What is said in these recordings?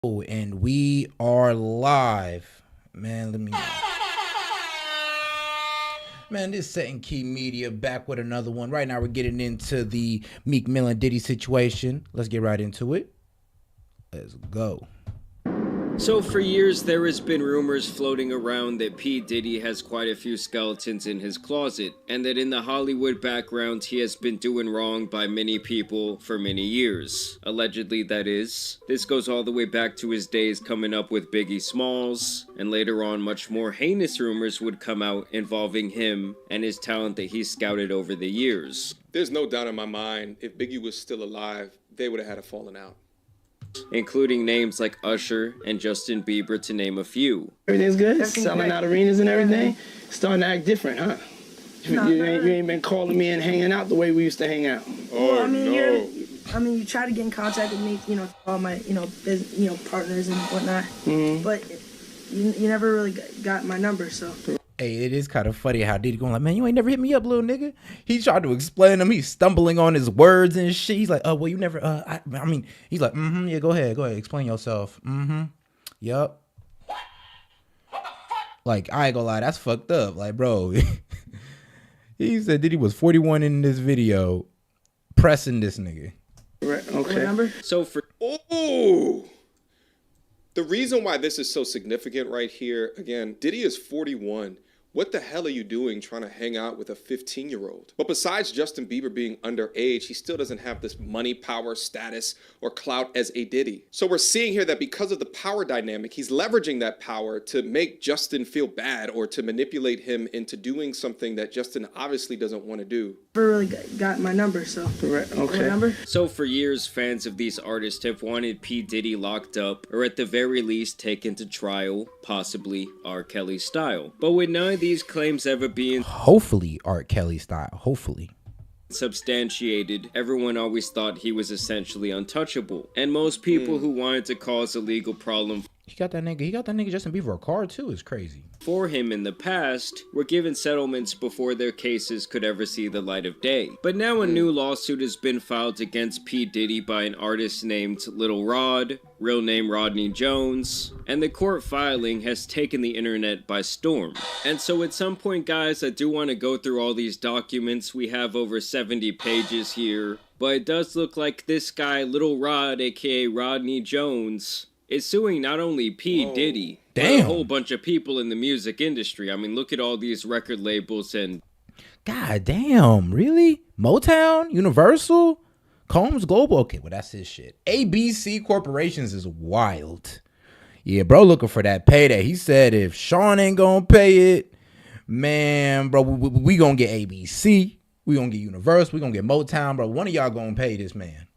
Oh, and we are live. Man, let me. Man, this Setting Key Media back with another one. Right now, we're getting into the Meek Mill and Diddy situation. Let's get right into it. Let's go. So for years, there has been rumors floating around that P. Diddy has quite a few skeletons in his closet, and that in the Hollywood background, he has been doing wrong by many people for many years. Allegedly, that is. This goes all the way back to his days coming up with Biggie Smalls, and later on, much more heinous rumors would come out involving him and his talent that he scouted over the years. There's no doubt in my mind, if Biggie was still alive, they would have had a falling out. Including names like Usher and Justin Bieber, to name a few. Everything's good? Selling out arenas and everything? Starting to act different, huh? You ain't been calling me and hanging out the way we used to hang out. Oh, no. You try to get in contact with me, all my, partners and whatnot. Mm-hmm. But you never really got my number, so. Hey, it is kind of funny how Diddy going like, man, you ain't never hit me up, little nigga. He tried to explain to him. He's stumbling on his words and shit. He's like, oh, well, you never, he's like, yeah, go ahead, explain yourself. Yup. Like, I ain't gonna lie, that's fucked up. Like, bro, he said Diddy was 41 in this video pressing this nigga. Right, okay. Remember? So for... Oh! The reason why this is so significant right here, again, Diddy is 41. What the hell are you doing trying to hang out with a 15-year-old? But besides Justin Bieber being underage, he still doesn't have this money, power, status, or clout as a Diddy. So we're seeing here that because of the power dynamic, he's leveraging that power to make Justin feel bad or to manipulate him into doing something that Justin obviously doesn't want to do. Never really got my number, so. Right, okay. Remember? So for years, fans of these artists have wanted P. Diddy locked up, or at the very least taken to trial, possibly R. Kelly style. But with none of these claims ever being Hopefully R. Kelly style. Hopefully. substantiated, everyone always thought he was essentially untouchable. And most people who wanted to cause a legal problem He got that nigga Justin Bieber a car too. It's crazy. for him in the past were given settlements before their cases could ever see the light of day. But now a new lawsuit has been filed against P. Diddy by an artist named Little Rod, real name Rodney Jones, and the court filing has taken the internet by storm. And so at some point, guys, I do want to go through all these documents. We have over 70 pages here, but it does look like this guy, Little Rod, aka Rodney Jones, is suing not only P. Diddy, but a Damn. whole bunch of people in the music industry. I mean, look at all these record labels and... God damn, really? Motown, Universal, Combs Global. Okay, well that's his shit. ABC Corporations is wild. Yeah, bro, looking for that payday. He said if Sean ain't gonna pay it, man, bro, we gonna get ABC, we gonna get Universal, we gonna get Motown, bro. One of y'all gonna pay this man.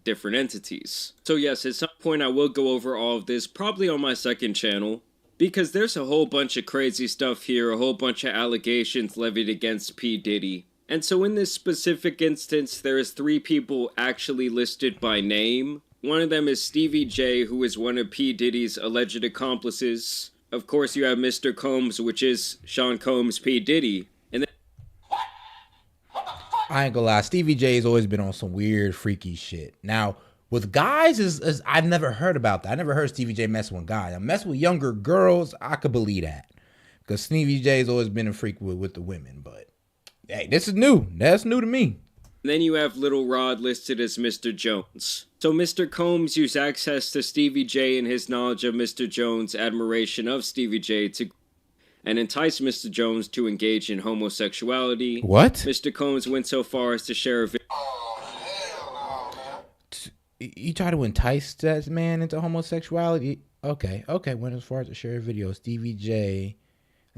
different entities. So yes, at some point I will go over all of this, probably on my second channel, because there's a whole bunch of crazy stuff here, a whole bunch of allegations levied against P. Diddy. And so in this specific instance, there is 3 people actually listed by name. One of them is Stevie J, who is one of P. Diddy's alleged accomplices. Of course, you have Mr. Combs, which is Sean Combs P. Diddy. And then I ain't gonna lie, Stevie J's always been on some weird, freaky shit. Now, with guys, is I've never heard about that. I never heard Stevie J messing with guys. I mess with younger girls, I could believe that. Because Stevie J's always been a freak with the women. But, hey, this is new. That's new to me. then you have Little Rod listed as Mr. Jones. So Mr. Combs used access to Stevie J and his knowledge of Mr. Jones' admiration of Stevie J to and entice Mr. Jones to engage in homosexuality. What? Mr. Combs went so far as to share a video. You try to entice that man into homosexuality? Okay, went as far as to share a video. Stevie J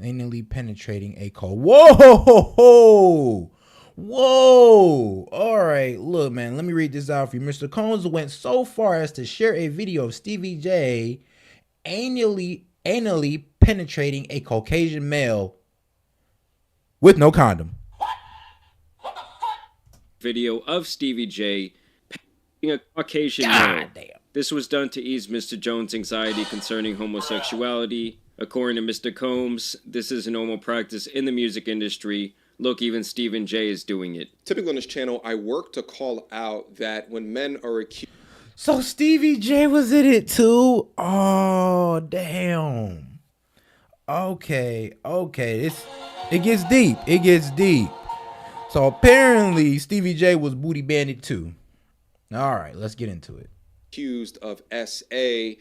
anally penetrating a call. Whoa! All right, look, man, let me read this out for you. Mr. Combs went so far as to share a video of Stevie J anally penetrating a Caucasian male with no condom. Video of Stevie J penetrating a Caucasian male. God damn. This was done to ease Mr. Jones' anxiety concerning homosexuality. According to Mr. Combs, this is a normal practice in the music industry. Look, even Stephen J is doing it. Typically on this channel, I work to call out that when men are accused... So Stevie J was in it too? Oh, damn. Okay. It gets deep. So apparently Stevie J was Booty Bandit too. All right, let's get into it. Accused of SA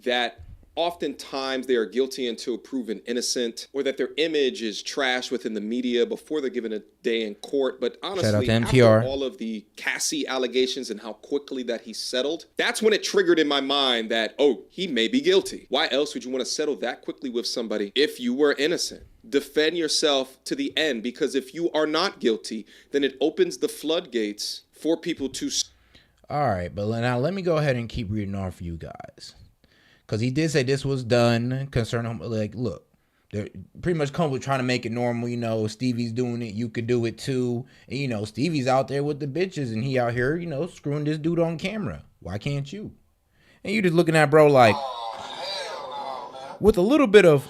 that oftentimes they are guilty until proven innocent, or that their image is trashed within the media before they're given a day in court. But honestly, after all of the Cassie allegations and how quickly that he settled, that's when it triggered in my mind that, oh, he may be guilty. Why else would you want to settle that quickly with somebody if you were innocent? Defend yourself to the end, because if you are not guilty, then it opens the floodgates for people to... All right, but now let me go ahead and keep reading on for you guys. Because he did say this was done concerning, like, look, they're pretty much come with trying to make it normal. You know, Stevie's doing it. You could do it too. And, you know, Stevie's out there with the bitches and he out here, you know, screwing this dude on camera. Why can't you? And you just looking at bro like, with a little bit of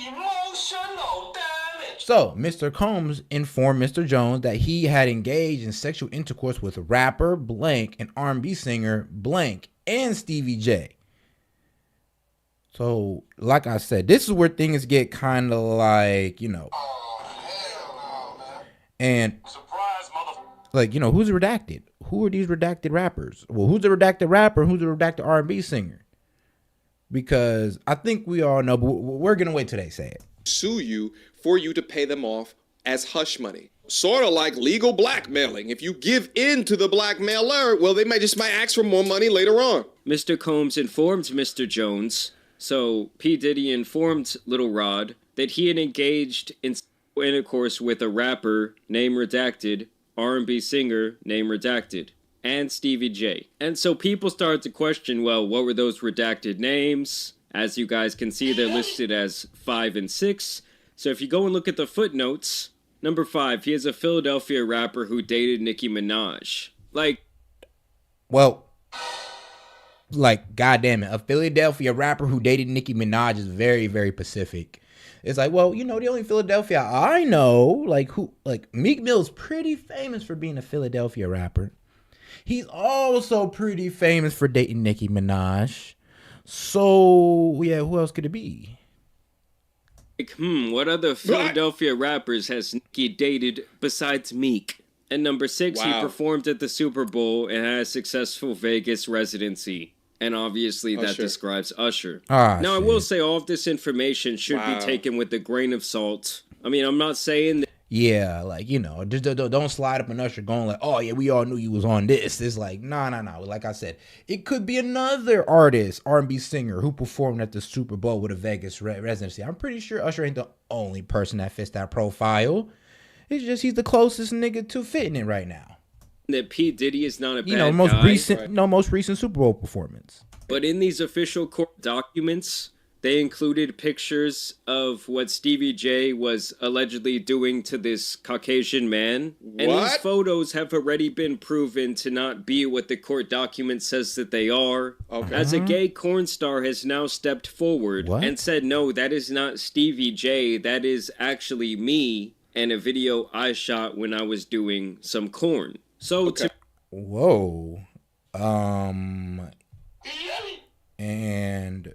emotional damage. So, Mr. Combs informed Mr. Jones that he had engaged in sexual intercourse with a rapper, blank, and R&B singer, blank, and Stevie J. So, like I said, this is where things get kind of like, you know, and like, you know, who's redacted? Who are these redacted rappers? Well, who's the redacted rapper? Who's the redacted R&B singer? Because I think we all know, but we're going to wait till they say it. Sue you for you to pay them off as hush money. Sort of like legal blackmailing. If you give in to the blackmailer, well, they might ask for more money later on. Mr. Combs informed Mr. Jones. So, P. Diddy informed Lil Rod that he had engaged in intercourse with a rapper, name redacted, R&B singer, name redacted, and Stevie J. And so people started to question, well, what were those redacted names? As you guys can see, they're listed as 5 and 6. So if you go and look at the footnotes, number 5, he is a Philadelphia rapper who dated Nicki Minaj. Goddamn it, a Philadelphia rapper who dated Nicki Minaj is very, very Pacific. It's like, well, you know, the only Philadelphia I know, Meek Mill's pretty famous for being a Philadelphia rapper. He's also pretty famous for dating Nicki Minaj. So, yeah, who else could it be? What other Philadelphia rappers has Nicki dated besides Meek? And number 6, He performed at the Super Bowl and had a successful Vegas residency. And obviously that describes Usher. Now, I will say all of this information should be taken with a grain of salt. I mean, I'm not saying that... Yeah, like, you know, just don't slide up an Usher going like, oh, yeah, we all knew you was on this. It's like, no. Like I said, it could be another artist, R&B singer, who performed at the Super Bowl with a Vegas residency. I'm pretty sure Usher ain't the only person that fits that profile. It's just he's the closest nigga to fitting it right now. That P. Diddy is not a bad guy. Most recent Super Bowl performance. But in these official court documents, they included pictures of what Stevie J was allegedly doing to this Caucasian man. And these photos have already been proven to not be what the court document says that they are. Okay. As a gay corn star has now stepped forward and said, no, that is not Stevie J. That is actually me and a video I shot when I was doing some corn. So and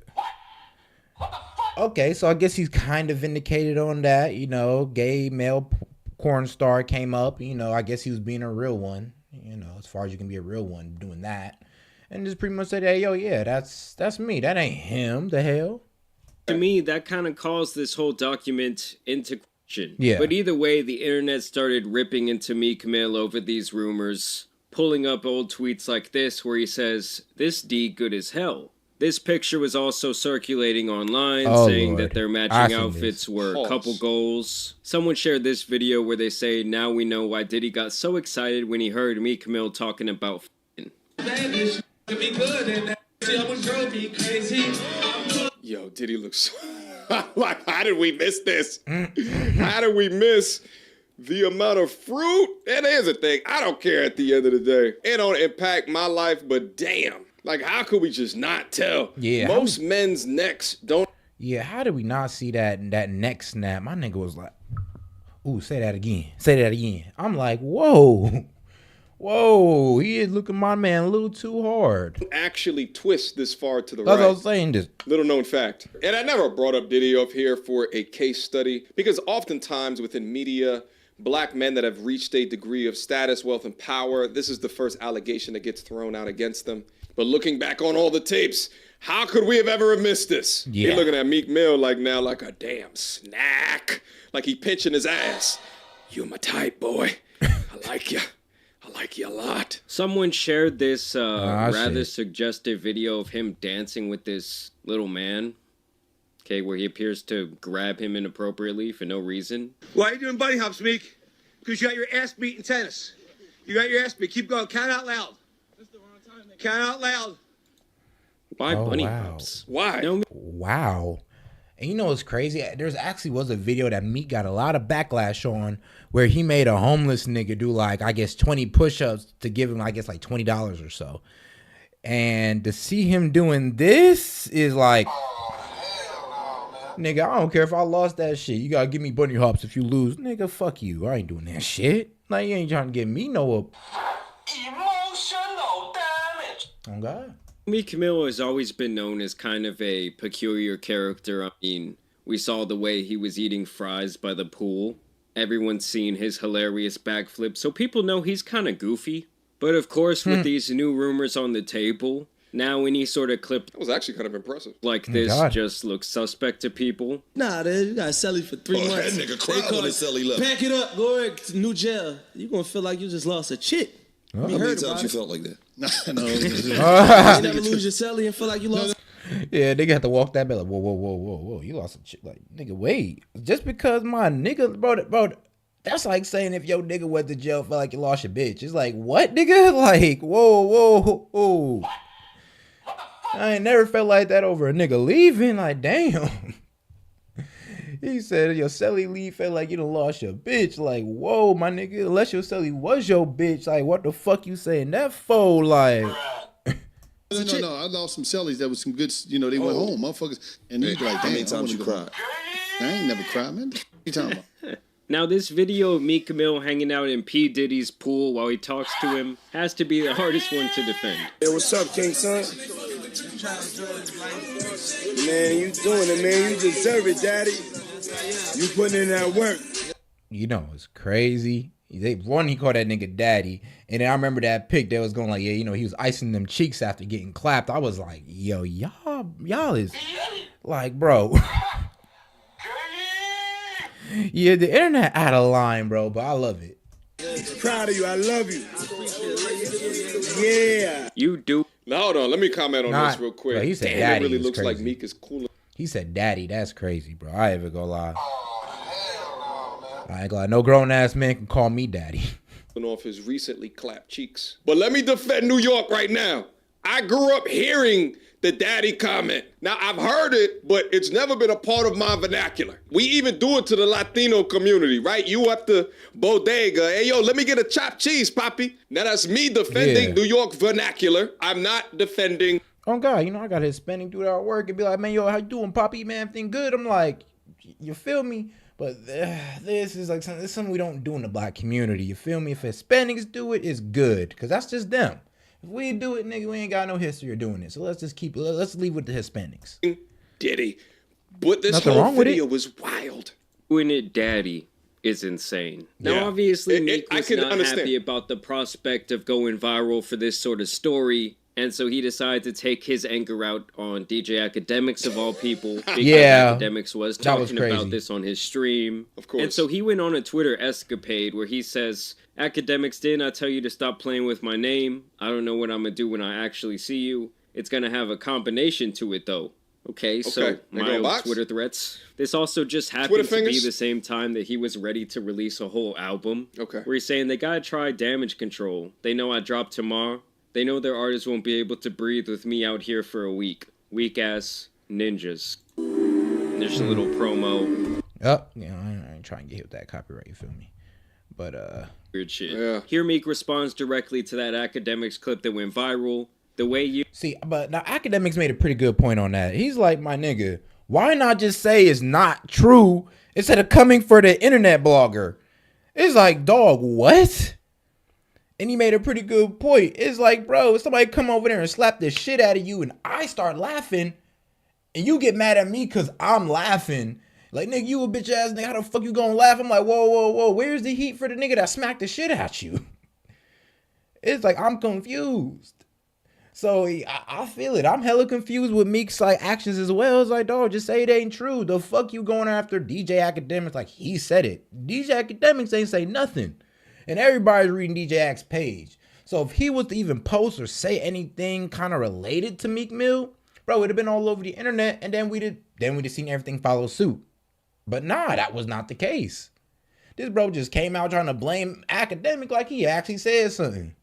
okay, so I guess he's kind of vindicated on that. You know, gay male porn star came up. You know, I guess he was being a real one. You know, as far as you can be a real one doing that, and just pretty much said, "Hey, yo, yeah, that's me. That ain't him. The hell." To me, that kind of calls this whole document into question. Yeah. But either way, the internet started ripping into Meek Mill over these rumors, pulling up old tweets like this where he says, "This D good as hell." This picture was also circulating online, saying that their matching outfits were couple goals. Someone shared this video where they say, now we know why Diddy got so excited when he heard Meek Mill talking about f***ing. Yo, Diddy looks like, how did we miss this? How did we miss the amount of fruit? And here's the thing, I don't care at the end of the day. It don't impact my life, but damn. Like, how could we just not tell? Yeah. Most men's necks don't. Yeah, how did we not see that neck snap? My nigga was like, ooh, say that again. Say that again. I'm like, whoa. Whoa, he is looking my man a little too hard. Actually twist this far to the That's right. what I was saying. This. Little known fact. And I never brought up Diddy up here for a case study because oftentimes within media, black men that have reached a degree of status, wealth, and power, this is the first allegation that gets thrown out against them. But looking back on all the tapes, how could we have ever missed this? Yeah. You're looking at Meek Mill like now like a damn snack. Like he pinching his ass. You're my type, boy. I like you. I like you a lot. Someone shared this rather shit. suggestive video of him dancing with this little man. Okay, where he appears to grab him inappropriately for no reason. Why are you doing bunny hops, Meek? Because you got your ass beat in tennis. You got your ass beat. Keep going. Count out loud. Count out loud. Why bunny wow. hops? Why? No, Wow. And you know what's crazy? There's actually was a video that Meek got a lot of backlash on where he made a homeless nigga do like, I guess, 20 push-ups to give him, I guess, like $20 or so. And to see him doing this is like, nigga, I don't care if I lost that shit. You gotta give me bunny hops if you lose. Nigga, fuck you. I ain't doing that shit. Like, you ain't trying to get me no Emotional damage. Oh, God. Meek Mill has always been known as kind of a peculiar character. I mean, we saw the way he was eating fries by the pool. Everyone's seen his hilarious backflip, so people know he's kind of goofy. But of course, with these new rumors on the table, now any sort of clip That was actually kind of impressive. like this God. just looks suspect to people. Nah, dude, you gotta sell it for 3 months. That nigga cried when they sell he left. Pack it up, go to new jail. You gonna feel like you just lost a chick. How many times you felt like that? No. You never lose your celly and feel like you lost. Yeah, nigga have to walk that back like, whoa, you lost a chick. Like, nigga, wait. Just because my nigga, bro, that's like saying if your nigga went to jail, felt like you lost your bitch. It's like, what, nigga? Like, whoa. I ain't never felt like that over a nigga leaving. Like, damn. He said your celly leave felt like you done lost your bitch. Like, whoa, my nigga, unless your celly was your bitch. Like, what the fuck you saying that for? Like, No. I lost some cellies that was some good, they went home, motherfuckers. And you be like, How damn, many times you cried? I ain't never cried, man. What you talking about? Now, this video of Meek Mill hanging out in P. Diddy's pool while he talks to him has to be the hardest one to defend. Hey, what's up, King Son? Man, you doing it, man. You deserve it, Daddy. You putting in that work. you know, it's crazy. He called that nigga daddy. And then I remember that pic that was going like, yeah, he was icing them cheeks after getting clapped. I was like, yo, y'all is like, bro. Yeah, the internet out of line, bro, but I love it. Proud of you. I love you. Yeah. You do. Now, hold on. Let me comment on this real quick. Bro, he said Damn, daddy it really is looks like crazy. Meek is cool. He said daddy. That's crazy, bro. I ain't even gonna lie. I ain't gonna lie. No grown ass man can call me daddy. Off his recently clapped cheeks. But let me defend New York right now. I grew up hearing the daddy comment. Now, I've heard it, but it's never been a part of my vernacular. We even do it to the Latino community, right? You at the bodega, hey, yo, let me get a chopped cheese, papi. Now, that's me defending New York vernacular. I'm not defending. Oh, God, I got Hispanic dude at work and be like, man, yo, how you doing, Poppy? Man, everything good? I'm like, you feel me? But this is like something we don't do in the black community. You feel me? If Hispanics do it, it's good. Because that's just them. If we do it, nigga, we ain't got no history of doing it. So let's leave with the Hispanics. Diddy. But this Nothing whole wrong with video it. was wild. Doing it daddy is insane. Now, Yeah. obviously, Meek I was can not understand. happy about the prospect of going viral for this sort of story, and so he decided to take his anger out on DJ Academics of all people. Because Yeah. Academics was That was talking crazy. about this on his stream. Of course. And so he went on a Twitter escapade where he says, Academics, didn't I tell you to stop playing with my name? I don't know what I'm going to do when I actually see you. It's going to have a combination to it, though. Okay, so Okay. They my going old box? Twitter threats. This also just happened Twitter to be fingers? the same time that he was ready to release a whole album. Okay. Where he's saying they gotta try Damage Control. They know I drop tomorrow. They know their artists won't be able to breathe with me out here for a week. Weak ass ninjas. There's a little promo. Oh, I ain't trying to get hit with that copyright, you feel me? But, Weird shit. Yeah. Here Meek responds directly to that Academics clip that went viral. The way you see, but now Academics made a pretty good point on that. He's like, my nigga, why not just say it's not true instead of coming for the internet blogger? It's like, dog, what? And he made a pretty good point. It's like, bro, if somebody come over there and slap the shit out of you and I start laughing and you get mad at me because I'm laughing. Like, nigga, you a bitch ass nigga. How the fuck you gonna laugh? I'm like, whoa, whoa, whoa. Where's the heat for the nigga that smacked the shit at you? It's like, I'm confused. So I feel it. I'm hella confused with Meek's like actions as well. It's like, dog, just say it ain't true. The fuck you going after DJ Academics? Like, he said it. DJ Academics ain't say nothing. And everybody's reading DJ Ac's page. So if he was to even post or say anything kind of related to Meek Mill, bro, it would have been all over the internet, and then we'd have seen everything follow suit. But nah, that was not the case. This bro just came out trying to blame Academic like he actually said something.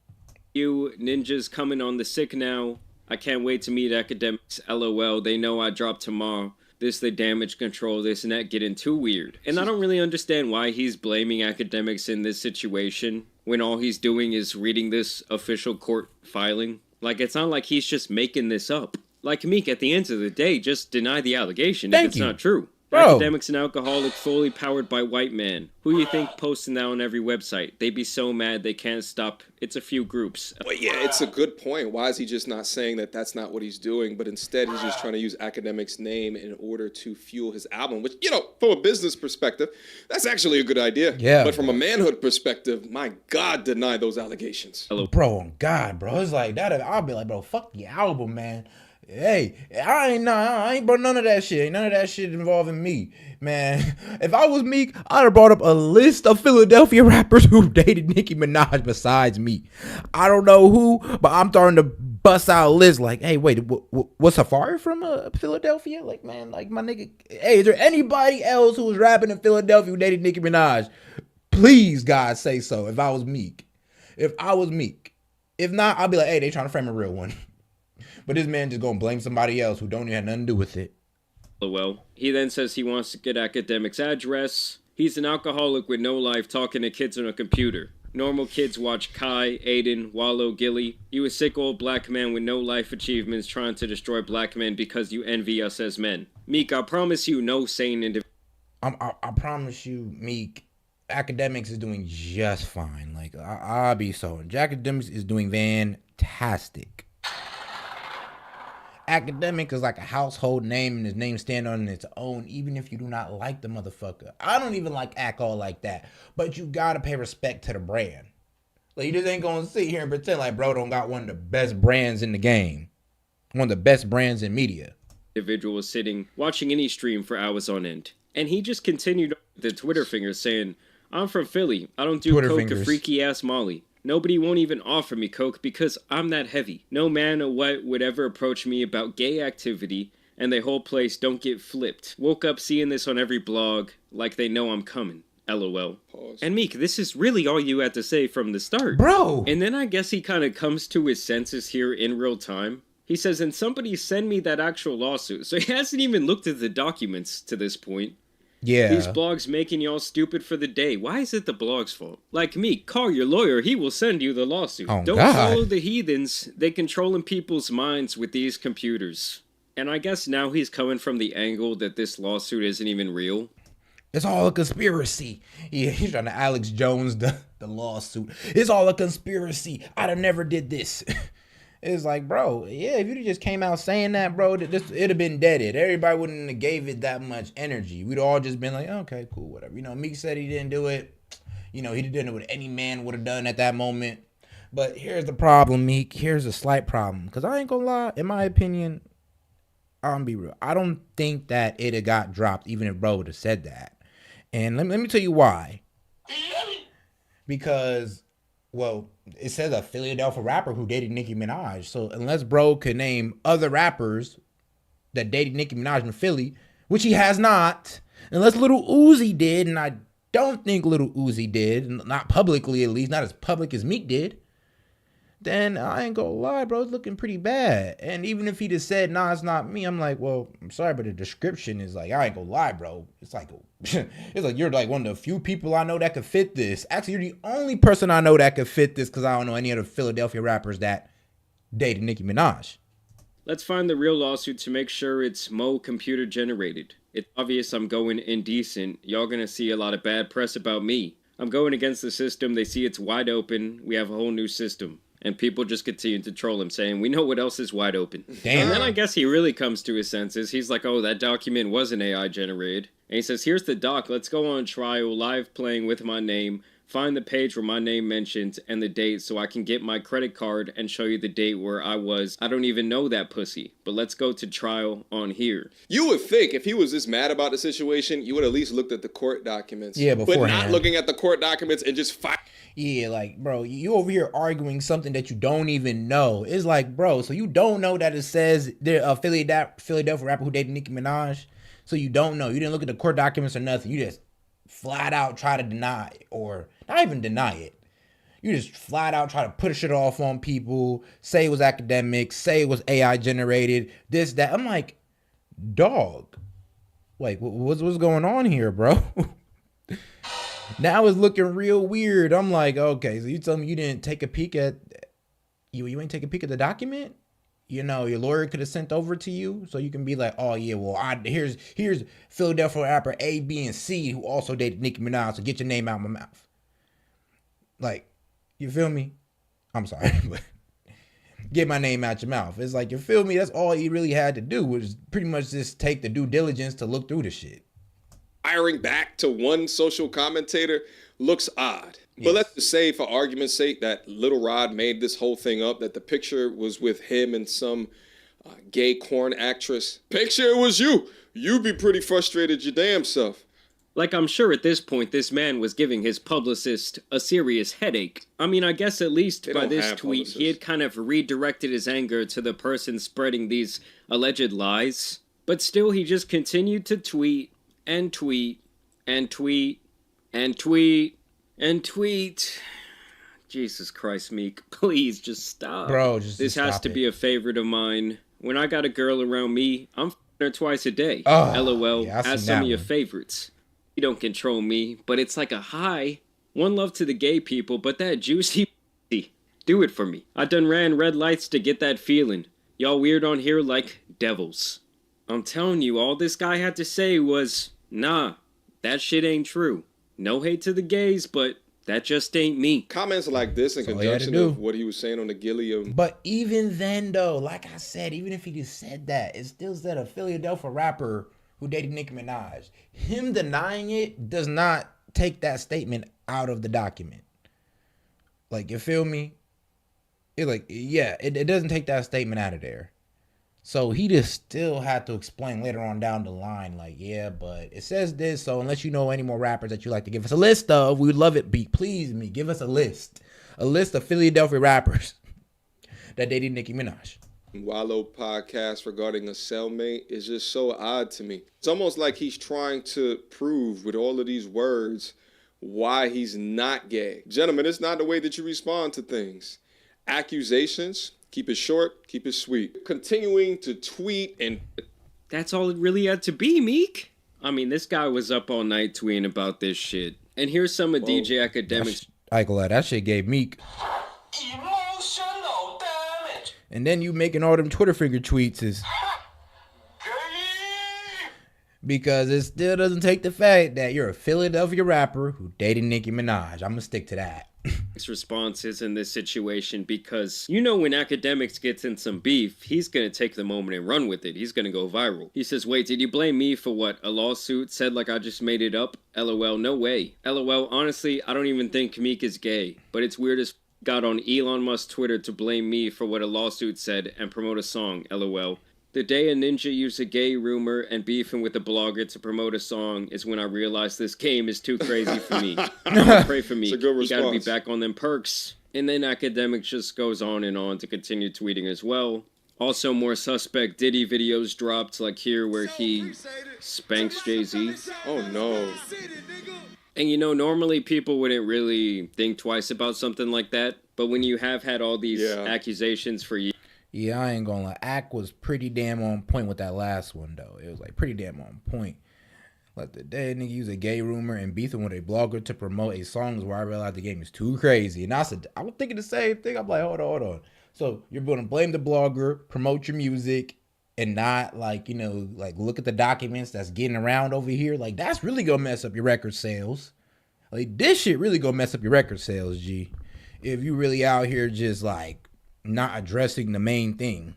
You ninjas coming on the sick now. I can't wait to meet Academics. LOL. They know I drop tomorrow. This, the damage control, this and that getting too weird. And I don't really understand why he's blaming Academics in this situation when all he's doing is reading this official court filing. Like, it's not like he's just making this up. Like Meek, at the end of the day, just deny the allegation if it's not true. Bro. Academics and alcoholic fully powered by white man. Who you think posting that on every website? They be so mad they can't stop. It's a few groups. Well, yeah, it's a good point. Why is he just not saying that that's not what he's doing, but instead he's just trying to use Academic's name in order to fuel his album, which, you know, from a business perspective, that's actually a good idea. Yeah. But from a manhood perspective, my God, deny those allegations. Bro, on God, bro. It's like that. I'll be like, bro, fuck the album, man. Hey, I ain't brought none of that shit. Ain't none of that shit involving me, man. If I was Meek, I'd have brought up a list of Philadelphia rappers who dated Nicki Minaj besides me. I don't know who, but I'm starting to bust out a list like, hey, wait, was Safari from Philadelphia? Like, man, like my nigga. Hey, is there anybody else who was rapping in Philadelphia who dated Nicki Minaj? Please, God, say so. If I was Meek. If not, I'll be like, hey, they trying to frame a real one. But this man just gonna blame somebody else who don't even have nothing to do with it. Well, he then says he wants to get Academic's address. He's an alcoholic with no life talking to kids on a computer. Normal kids watch Kai, Aiden, Wallow, Gilly. You a sick old black man with no life achievements trying to destroy black men because you envy us as men. Meek, I promise you no sane individual. I promise you, Meek, Academics is doing just fine. Like, I'll be so. Academics is doing fantastic. Academic is like a household name and his name stand on its own, even if you do not like the motherfucker. I don't even like alcohol like that, but you gotta pay respect to the brand. Like, you just ain't gonna sit here and pretend like bro don't got one of the best brands in the game. One of the best brands in media. Individual was sitting, watching any stream for hours on end. And he just continued the Twitter fingers saying, I'm from Philly. I don't do Twitter coke fingers. or freaky ass Molly. Nobody won't even offer me coke because I'm that heavy. No man or what would ever approach me about gay activity, and the whole place don't get flipped. Woke up seeing this on every blog, like they know I'm coming. LOL. Pause. And Meek, this is really all you had to say from the start. Bro! And then I guess he kind of comes to his senses here in real time. He says, and somebody send me that actual lawsuit. So he hasn't even looked at the documents to this point. Yeah. These blogs making y'all stupid for the day. Why is it the blog's fault? Like me, call your lawyer. He will send you the lawsuit. Oh, Don't God. follow the heathens. They controlling people's minds with these computers. And I guess now he's coming from the angle that this lawsuit isn't even real. It's all a conspiracy. Yeah, he's trying to Alex Jones the lawsuit. It's all a conspiracy. I'd have never did this. It's like, bro, yeah, if you just came out saying that, bro, it'd have been deaded. Everybody wouldn't have gave it that much energy. We'd all just been like, okay, cool, whatever. You know, Meek said he didn't do it. You know, he didn't do what any man would have done at that moment. But here's the problem, Meek. Here's a slight problem. Because I ain't gonna lie, in my opinion, I'm gonna be real. I don't think that it had got dropped even if bro would have said that. And let me tell you why. Because, well, it says a Philadelphia rapper who dated Nicki Minaj. So unless bro could name other rappers that dated Nicki Minaj in Philly, which he has not, unless Lil Uzi did, and I don't think Lil Uzi did, not publicly at least, not as public as Meek did, then I ain't gonna lie, bro, it's looking pretty bad. And even if he just said, nah, it's not me, I'm like, well, I'm sorry, but the description is like, I ain't gonna lie, bro. It's like you're like one of the few people I know that could fit this. Actually, you're the only person I know that could fit this because I don't know any other Philadelphia rappers that dated Nicki Minaj. Let's find the real lawsuit to make sure it's Mo computer generated. It's obvious I'm going indecent. Y'all gonna see a lot of bad press about me. I'm going against the system. They see it's wide open. We have a whole new system. And people just continue to troll him, saying, we know what else is wide open. Damn. And then I guess he really comes to his senses. He's like, oh, that document wasn't AI generated. And he says, here's the doc. Let's go on trial, live playing with my name. Find the page where my name mentioned and the date so I can get my credit card and show you the date where I was. I don't even know that pussy. But let's go to trial on here. You would think if he was this mad about the situation, you would at least looked at the court documents. Yeah, But beforehand. not looking at the court documents and just fight. Yeah, like, bro, you over here arguing something that you don't even know. It's like, bro, so you don't know that it says they're a Philadelphia rapper who dated Nicki Minaj? So you don't know. You didn't look at the court documents or nothing. You just flat out try to deny it, or not even deny it. You just flat out try to put shit off on people, say it was academic, say it was AI generated, this, that. I'm like, dog, like, what's going on here, bro? Now it's looking real weird. I'm like, okay, so you tell me you didn't take a peek at, you ain't take a peek at the document? You know, your lawyer could have sent over to you so you can be like, oh yeah, well, here's Philadelphia rapper A, B, and C who also dated Nicki Minaj, so get your name out of my mouth. Like, you feel me? I'm sorry, but get my name out your mouth. It's like, you feel me? That's all he really had to do was pretty much just take the due diligence to look through the shit. Firing back to one social commentator looks odd. But let's just say, for argument's sake, that Little Rod made this whole thing up, that the picture was with him and some gay corn actress. Picture it was you. You'd be pretty frustrated your damn self. Like, I'm sure at this point, this man was giving his publicist a serious headache. I mean, I guess at least by this tweet, he had kind of redirected his anger to the person spreading these alleged lies. But still, he just continued to tweet and tweet and tweet and tweet and tweet. Jesus Christ, Meek, please just stop. Bro, just this has stop to it. be a favorite of mine. When I got a girl around me, I'm f***ing her twice a day. Oh, LOL, yeah, I as seen some that of your one. favorites. You don't control me, but it's like a high. One love to the gay people, but that juicy do it for me. I done ran red lights to get that feeling. Y'all weird on here like devils. I'm telling you, all this guy had to say was, nah, that shit ain't true. No hate to the gays, but that just ain't me. Comments like this in That's all he had to conjunction do. of what he was saying on the Gilliam. But even then, though, like I said, even if he just said that, it still said a Philadelphia rapper who dated Nicki Minaj. Him denying it does not take that statement out of the document. Like, you feel me? It doesn't take that statement out of there. So he just still had to explain later on down the line, like, yeah, but it says this, so unless you know any more rappers that you like to give us a list of, we would love it. Please, me, give us a list of Philadelphia rappers that dated Nicki Minaj. Wallow podcast regarding a cellmate is just so odd to me. It's almost like he's trying to prove with all of these words why he's not gay. Gentlemen, it's not the way that you respond to things. Accusations, keep it short, keep it sweet. Continuing to tweet and... That's all it really had to be, Meek. I mean, this guy was up all night tweeting about this shit. And here's some of DJ Academic's... That shit gave Meek. Emotional damage. And then you making all them Twitter finger tweets is... Because it still doesn't take the fact that you're a Philadelphia rapper who dated Nicki Minaj. I'm gonna stick to that. responses in this situation, because you know when Academics gets in some beef, he's gonna take the moment and run with it. He's gonna go viral. He says, wait, did you blame me for what? A lawsuit? Said like I just made it up? LOL, no way. LOL, honestly, I don't even think Meek is gay, but it's weird as got on Elon Musk's Twitter to blame me for what a lawsuit said and promote a song, LOL. The day a ninja used a gay rumor and beefing with a blogger to promote a song is when I realized this game is too crazy for me. Pray for me. It's a good You gotta be response. back on them perks. And then Academics just goes on and on to continue tweeting as well. Also, more suspect Diddy videos dropped, like here where he spanks Jay-Z. Oh no. And you know, normally people wouldn't really think twice about something like that. But when you have had all these accusations for years, Yeah, I ain't gonna lie. Ack was pretty damn on point with that last one, though. It was like pretty damn on point. Like the day a nigga use a gay rumor and beefing with a blogger to promote a song is where I realized the game is too crazy. And I was thinking the same thing. I'm like, hold on. So you're gonna blame the blogger, promote your music, and not like, you know, like look at the documents that's getting around over here. Like that's really gonna mess up your record sales. Like, this shit really gonna mess up your record sales, G. If you really out here just, like, not addressing the main thing.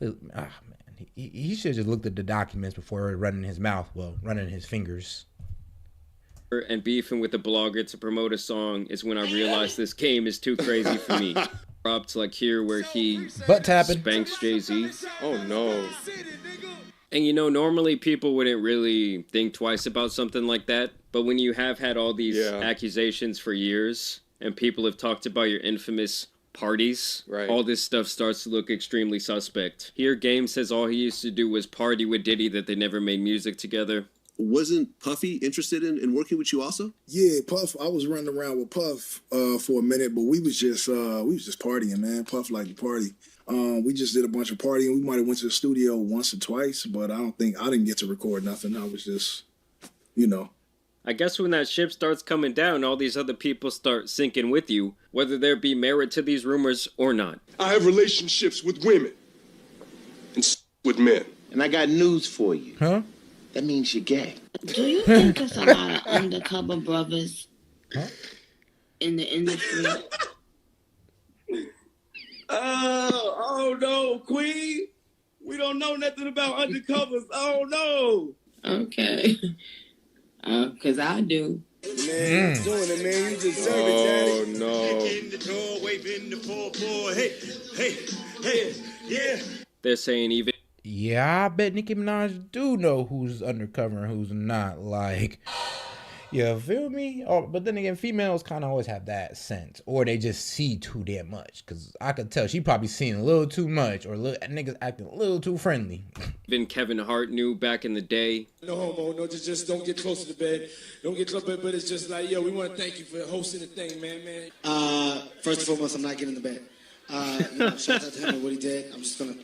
Man, he should have just looked at the documents before running his mouth. Well, running his fingers. And beefing with the blogger to promote a song is when I realized this game is too crazy for me. Dropped like here where he butt tapping spanks Jay-Z. Oh no. And you know, normally people wouldn't really think twice about something like that. But when you have had all these accusations for years and people have talked about your infamous parties, all this stuff starts to look extremely suspect. Here, Game says all he used to do was party with Diddy, that they never made music together. Wasn't Puffy interested in working with you also? Yeah, Puff. I was running around with Puff for a minute, but we was just partying, man. Puff liked to party. We just did a bunch of partying. We might have went to the studio once or twice, but I didn't get to record nothing. I was just, I guess when that ship starts coming down, all these other people start sinking with you, whether there be merit to these rumors or not. I have relationships with women and with men. And I got news for you. Huh? That means you're gay. Do you think there's a lot of undercover brothers in the industry? Oh no, Queen. We don't know nothing about undercovers. Oh no. Okay. Because I do. Man, you're doing it, man. You deserve it, Daddy. Oh no. In the door, waving the poor boy. Hey, yeah. They're saying even... Yeah, I bet Nicki Minaj do know who's undercover and who's not. Like, you feel me? Oh, but then again, females kind of always have that sense. Or they just see too damn much. Because I could tell she probably seen a little too much. Or niggas acting a little too friendly. Even Kevin Hart knew back in the day. No homo, no, just don't get close to the bed. Don't get close to the bed, but it's just like, yo, we want to thank you for hosting the thing, man. First and foremost, I'm not getting in the bed. Shout out to him and what he did. I'm just going to...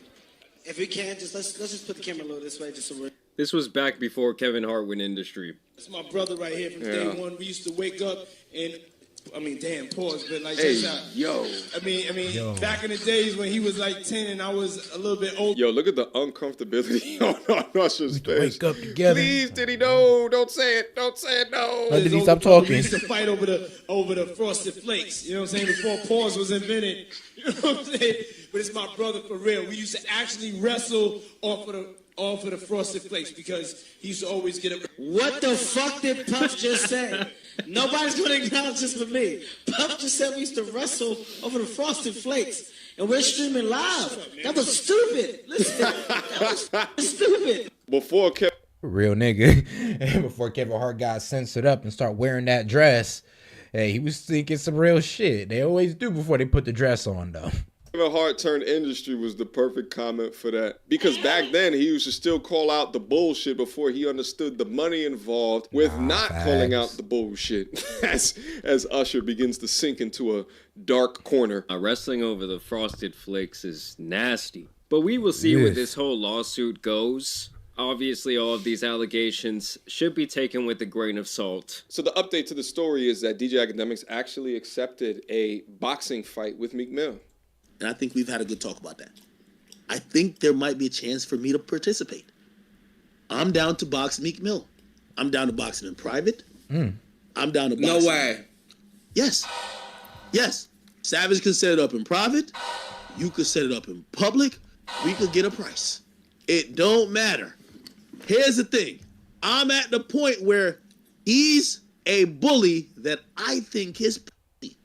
If we can, let's just put the camera a little this way, just so we're... This was back before Kevin Hart went industry. It's my brother right here from day one. We used to wake up and, pause, but like, Hey, just out. yo. Yo. Back in the days when he was like 10 and I was a little bit older. Yo, look at the uncomfortability on Usher's face. Wake up together. Please, Diddy, no. Don't say it. Don't say it, no. Let Diddy stop talking. We used to fight over the Frosted Flakes. You know what I'm saying? Before pause was invented. You know what I'm saying? But it's my brother for real. We used to actually wrestle off of the Frosted Flakes because he used to always get up. What the fuck did Puff just say? Nobody's going to acknowledge this for me. Puff just said we used to wrestle over the Frosted Flakes. And we're streaming live. That was stupid. Listen, that was stupid. Before Kevin... Real nigga. Before Kevin Hart got censored up and start wearing that dress, hey, he was thinking some real shit. They always do before they put the dress on, though. Kevin Hart turned industry was the perfect comment for that. Because back then, he used to still call out the bullshit before he understood the money involved with not calling out the bullshit. As Usher begins to sink into a dark corner. Wrestling over the Frosted Flakes is nasty. But we will see where this whole lawsuit goes. Obviously, all of these allegations should be taken with a grain of salt. So the update to the story is that DJ Academics actually accepted a boxing fight with Meek Mill. And I think we've had a good talk about that. I think there might be a chance for me to participate. I'm down to box Meek Mill. I'm down to box him in private. I'm down to box No way. Yes. Yes. Savage can set it up in private. You could set it up in public. We could get a price. It don't matter. Here's the thing. I'm at the point where he's a bully that I think is pussy.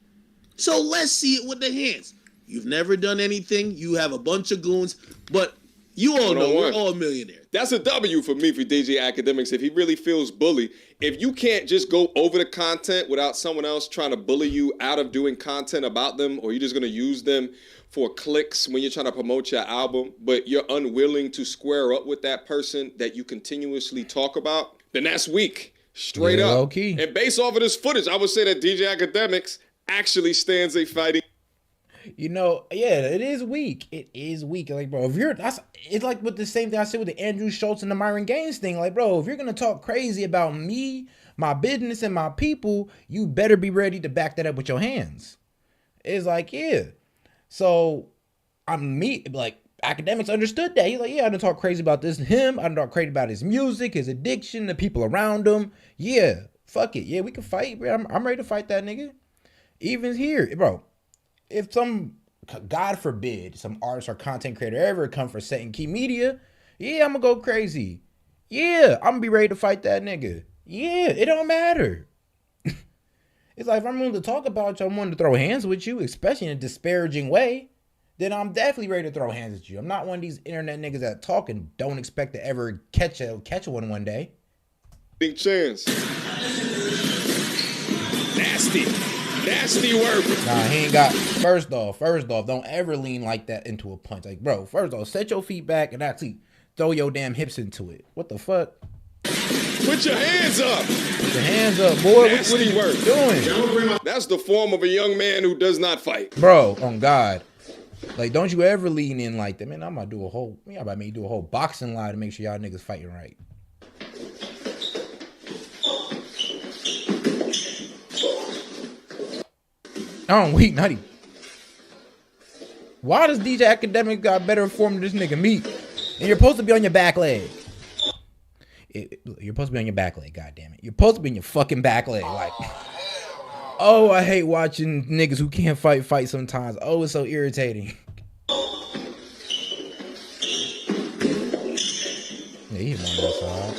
So let's see it with the hands. You've never done anything. You have a bunch of goons, but you all know we're all millionaires. That's a W for me for DJ Academics if he really feels bullied. If you can't just go over the content without someone else trying to bully you out of doing content about them, or you're just going to use them for clicks when you're trying to promote your album, but you're unwilling to square up with that person that you continuously talk about, then that's weak. Straight up. Low-key. And based off of this footage, I would say that DJ Academics actually stands a fighting. You know, yeah, it is weak. It is weak. Like, bro, it's like with the same thing I said with the Andrew Schultz and the Myron Gaines thing. Like, bro, if you're gonna talk crazy about me, my business, and my people, you better be ready to back that up with your hands. It's like, yeah. So Academics understood that. He's like, yeah, I done talk crazy about this him. I done talk crazy about his music, his addiction, the people around him. Yeah. Fuck it. Yeah, we can fight, bro. I'm ready to fight that nigga. Even here, bro. If some, God forbid, some artist or content creator ever come for Set and Key Media, yeah, I'm gonna go crazy. Yeah, I'm gonna be ready to fight that nigga. Yeah, it don't matter. It's like if I'm willing to talk about you, I'm willing to throw hands with you, especially in a disparaging way, then I'm definitely ready to throw hands at you. I'm not one of these internet niggas that talk and don't expect to ever catch one day. Big chance. Nasty work. Nah, he ain't got. First off, don't ever lean like that into a punch. Like, bro, first off, set your feet back and actually throw your damn hips into it. What the fuck? Put your hands up. Put your hands up, boy. What are you doing? That's the form of a young man who does not fight. Bro, on God. Like, don't you ever lean in like that. Man, I'm about to do a whole boxing lie to make sure y'all niggas fighting right. I'm weak, nutty. Why does DJ Academic got better form than this nigga Meek? And you're supposed to be on your back leg. You're supposed to be on your back leg, goddammit. You're supposed to be on your fucking back leg. Like, oh, I hate watching niggas who can't fight sometimes. Oh, it's so irritating. Yeah, he hit one on that side.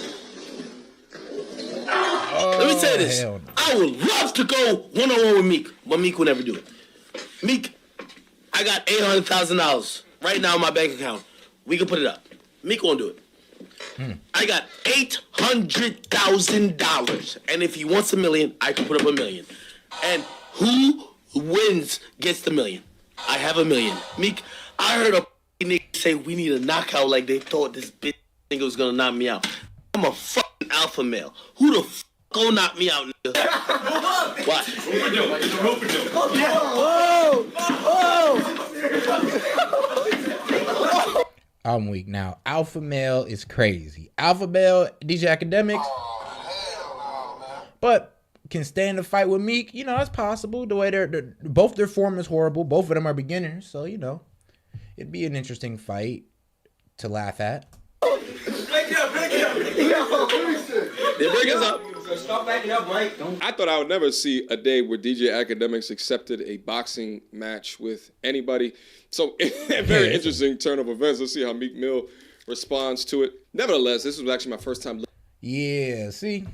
Let me say this. No. I would love to go one-on-one with Meek, but Meek would never do it. Meek, I got $800,000 right now in my bank account. We can put it up. Meek won't do it. I got $800,000, and if he wants $1 million, I can put up $1 million. And who wins gets the $1 million. I have $1 million. Meek, I heard a nigga say we need a knockout like they thought this bitch nigga was gonna knock me out. I'm a fucking alpha male. Who the fuck gonna knock me out, nigga? What? I'm weak now. Alpha male is crazy. Alpha male, DJ Academics, but can stand a fight with Meek. You know, that's possible. The way they're both their form is horrible. Both of them are beginners, so you know, it'd be an interesting fight to laugh at. Stop backing up, Mike. I thought I would never see a day where DJ Academics accepted a boxing match with anybody. So, a very interesting turn of events. Let's see how Meek Mill responds to it. Nevertheless, this was actually my first time. Yeah, see?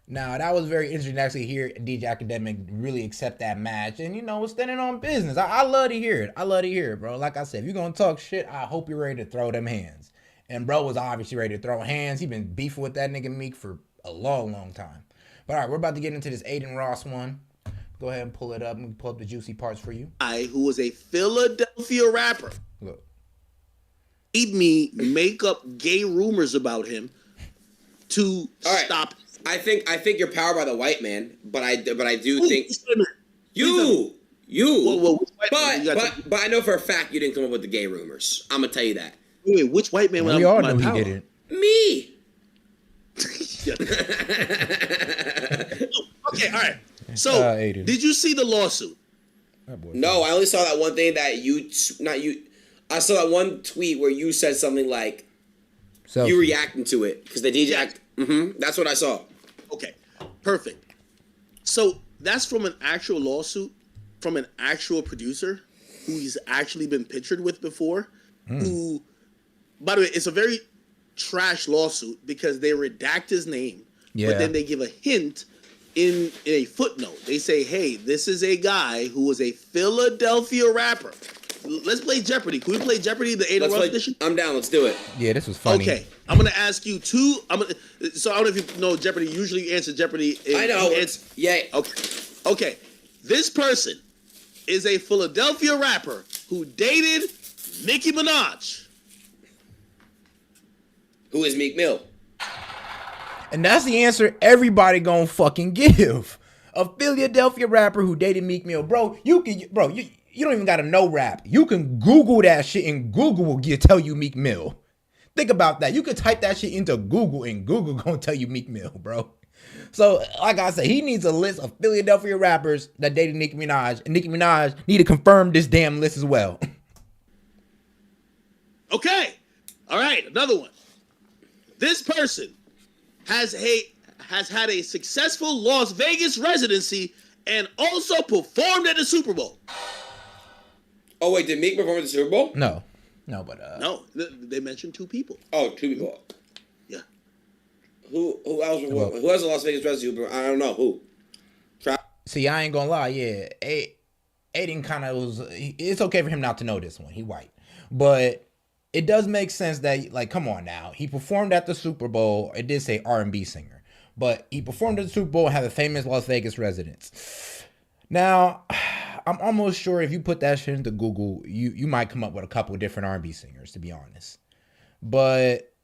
Now, that was very interesting to actually hear DJ Academic really accept that match. And, you know, standing on business. I love to hear it. I love to hear it, bro. Like I said, if you're going to talk shit, I hope you're ready to throw them hands. And bro was obviously ready to throw hands. He been beefing with that nigga Meek for a long, long time. But all right, we're about to get into this Aiden Ross one. Go ahead and pull it up and pull up the juicy parts for you. Who was a Philadelphia rapper. Look. Made me make up gay rumors about him to stop. I think you're powered by the white man, but I do think you. But I know for a fact you didn't come up with the gay rumors. I'm gonna tell you that. Wait, which white man? We all know he didn't. Me. Okay, all right. So, did you see the lawsuit? No, I only saw that one thing that I saw that one tweet where you said something like you reacting to it because the DJ act. That's what I saw. Okay, perfect. So that's from an actual lawsuit from an actual producer who he's actually been pictured with before. Who, by the way, it's a very trash lawsuit because they redact his name, but then they give a hint in a footnote. They say, hey, this is a guy who was a Philadelphia rapper. Let's play Jeopardy. Can we play Jeopardy, the Aiden Ross edition? I'm down. Let's do it. Yeah, this was funny. Okay, I'm going to ask you two. So I don't know if you know Jeopardy. Usually you answer Jeopardy. I know. Okay. This person is a Philadelphia rapper who dated Nicki Minaj. Who is Meek Mill? And that's the answer everybody gonna fucking give. A Philadelphia rapper who dated Meek Mill. Bro, you don't even gotta know rap. You can Google that shit and Google will tell you Meek Mill. Think about that. You could type that shit into Google and Google gonna tell you Meek Mill, bro. So, like I said, he needs a list of Philadelphia rappers that dated Nicki Minaj, and Nicki Minaj need to confirm this damn list as well. Okay. All right, another one. This person has has had a successful Las Vegas residency and also performed at the Super Bowl. Oh wait, did Meek perform at the Super Bowl? No, but no, they mentioned 2 people. Oh, 2 people. Yeah. Who else? Who has a Las Vegas residency? I don't know who. See, I ain't gonna lie. Yeah, Aiden kind of was. It's okay for him not to know this one. He white, but it does make sense that, like, come on now. He performed at the Super Bowl. It did say R&B singer, but he performed at the Super Bowl and had a famous Las Vegas residence. Now, I'm almost sure if you put that shit into Google, you might come up with a couple of different R&B singers, to be honest. But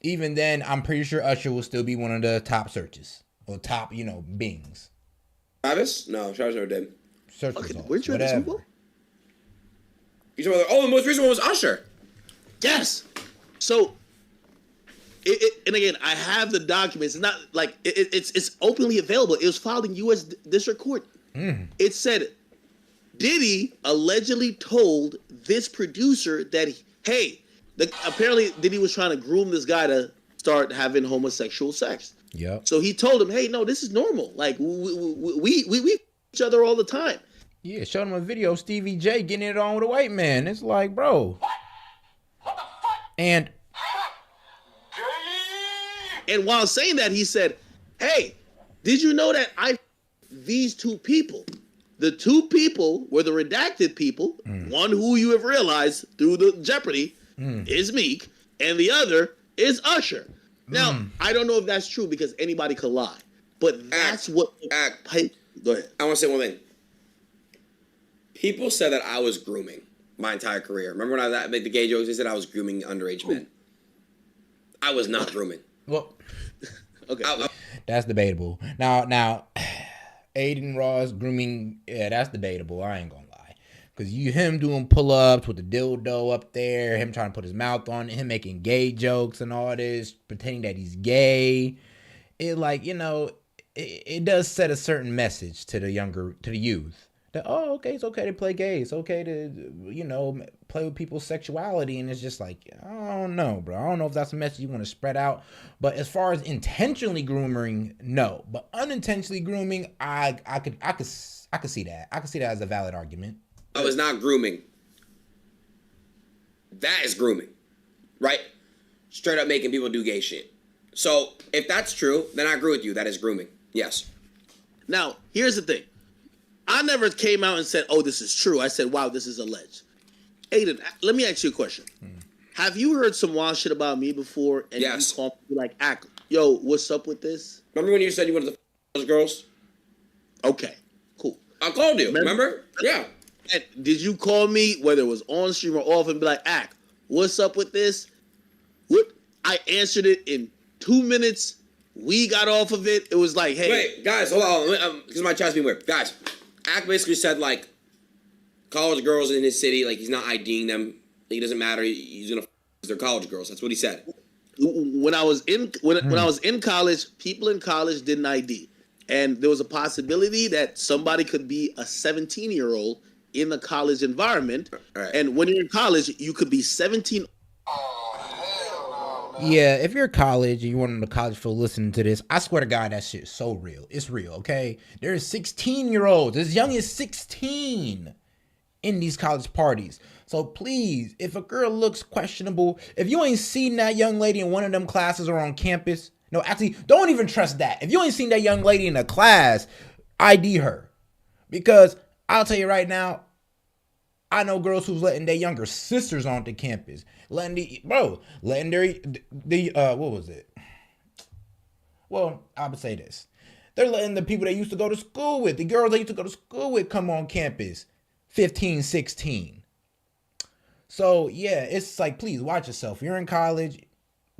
even then, I'm pretty sure Usher will still be one of the top searches or top, bings. Travis? No, Travis never did. Search results, Weren't you at the Super Bowl? The most recent one was Usher. Yes. So, and again, I have the documents. It's not like it's openly available. It was filed in U.S. District Court. It said Diddy allegedly told this producer that, apparently Diddy was trying to groom this guy to start having homosexual sex. Yep. So he told him, hey, no, this is normal. Like, we each other all the time. Yeah, showed him a video of Stevie J getting it on with a white man. It's like, bro. And while saying that, he said, hey, did you know that these 2 people, the 2 people were the redacted people, one who you have realized through the Jeopardy is Meek, and the other is Usher. Now, I don't know if that's true because anybody could lie, but that's what... Go ahead. I want to say one thing. People said that I was grooming my entire career. Remember when I made the gay jokes? They said I was grooming underage men. I was not grooming. Well, okay. That's debatable. Now, Aiden Ross grooming, yeah, that's debatable. I ain't gonna lie. Because him doing pull-ups with the dildo up there, him trying to put his mouth on it, him making gay jokes and all this, pretending that he's gay. It it does set a certain message to the youth. That, okay, it's okay to play gay. It's okay to, play with people's sexuality. And it's just like, I don't know, bro. I don't know if that's a message you want to spread out. But as far as intentionally grooming, no. But unintentionally grooming, I could see that. I could see that as a valid argument. I was not grooming. That is grooming, right? Straight up making people do gay shit. So if that's true, then I agree with you. That is grooming. Yes. Now, here's the thing. I never came out and said, oh, this is true. I said, wow, this is alleged. Aiden, let me ask you a question. Have you heard some wild shit about me before? And yes. You called me like, yo, what's up with this? Remember when you said you wanted to f those girls? Okay, cool. I called you, remember? Yeah. And did you call me, whether it was on stream or off, and be like, what's up with this? What? I answered it in 2 minutes. We got off of it. It was like, hey. Wait, guys, hold on. Because my chat's being weird. Guys, Ack basically said, like, college girls in his city, like, he's not IDing them. It doesn't matter. He's going to f their college girls. That's what he said. When I was in college, people in college didn't ID. And there was a possibility that somebody could be a 17-year-old in the college environment. Right. And when you're in college, you could be 17. Yeah, if you're in college and you want to college for listening to this, I swear to God, that shit is so real. It's real, okay? There's 16-year-olds, as young as 16, in these college parties. So please, if a girl looks questionable, if you ain't seen that young lady in one of them classes or on campus, no, actually, don't even trust that. If you ain't seen that young lady in a class, ID her. Because I'll tell you right now, I know girls who's letting their younger sisters onto campus. Letting what was it? Well, I would say this. They're letting the people they used to go to school with, the girls they used to go to school with, come on campus. 15, 16. So, yeah, it's like, please watch yourself. If you're in college,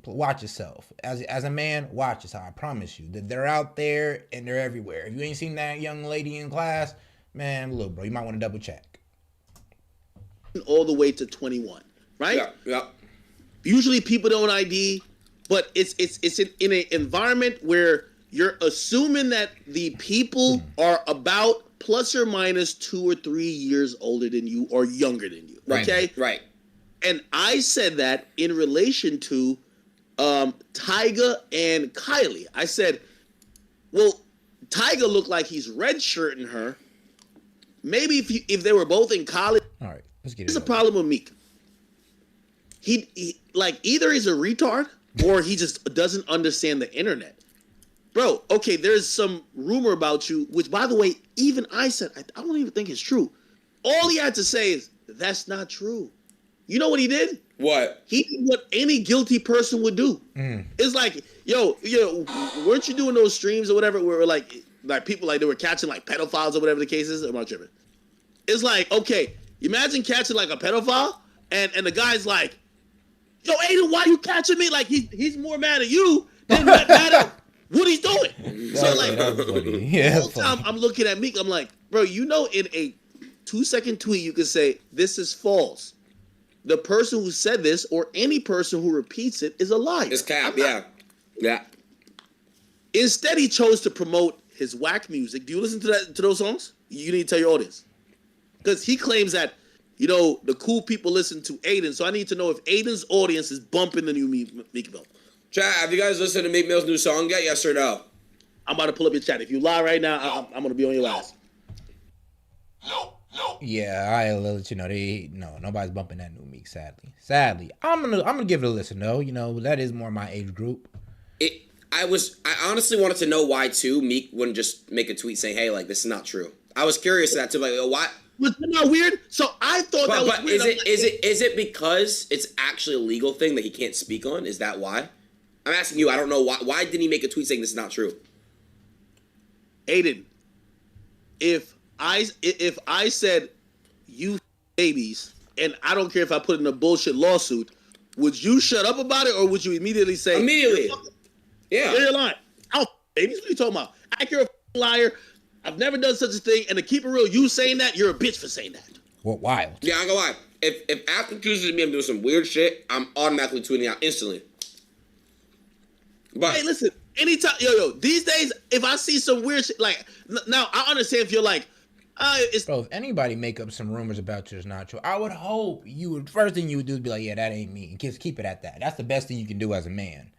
watch yourself. As a man, watch yourself. I promise you that they're out there and they're everywhere. If you ain't seen that young lady in class, man, look, bro, you might want to double check. All the way to 21, right? Yeah. Usually people don't ID, but it's in an environment where you're assuming that the people are about plus or minus 2 or 3 years older than you or younger than you. Right. Okay? Right. And I said that in relation to Tyga and Kylie. I said, well, Tiger looked like he's redshirting her. Maybe if they were both in college. All right, let's get it. Here's the problem with Meek. He like either he's a retard or he just doesn't understand the internet. Bro, okay, there's some rumor about you, which by the way, even I said, I don't even think it's true. All he had to say is, that's not true. You know what he did? What? He did what any guilty person would do. It's like, yo, weren't you doing those streams or whatever where like people like they were catching like pedophiles or whatever the case is? Am I tripping? It's like, okay, imagine catching like a pedophile and the guy's like, yo, Aiden, why you catching me? Like he's more mad at you than mad at what he's doing. So like, the whole time I'm looking at Meek, I'm like, bro, in a 2-second tweet you could say, this is false. The person who said this or any person who repeats it is a liar. It's cap, yeah. Instead, he chose to promote his whack music. Do you listen to those songs? You need to tell your audience. Because he claims that, the cool people listen to Aiden. So I need to know if Aiden's audience is bumping the new Meek Mill. Chat, have you guys listened to Meek Mill's new song yet? Yes or no? I'm about to pull up your chat. If you lie right now, I'm going to be on your ass. Yeah, I'll let you know. Nobody's bumping that new Meek. Sadly, I'm gonna give it a listen though. That is more my age group. I honestly wanted to know why too. Meek wouldn't just make a tweet saying, "Hey, like this is not true." I was curious to that too. Like, why? Was that not weird? So I thought that was weird. Is it because it's actually a legal thing that he can't speak on? Is that why? I'm asking you. I don't know why. Why didn't he make a tweet saying this is not true? Aiden, if I said you babies, and I don't care if I put in a bullshit lawsuit, would you shut up about it or would you immediately say Yeah. You're lying. Babies, what are you talking about? You're a liar. I've never done such a thing, and to keep it real, you saying that, you're a bitch for saying that. What wild? Yeah, I'm gonna lie. If Afton accuses me of doing some weird shit, I'm automatically tweeting out instantly. But hey, listen, anytime, these days, if I see some weird shit, like, now I understand if you're like, bro, if anybody make up some rumors about you that's not true, I would hope first thing you would do is be like, yeah, that ain't me, and just keep it at that. That's the best thing you can do as a man.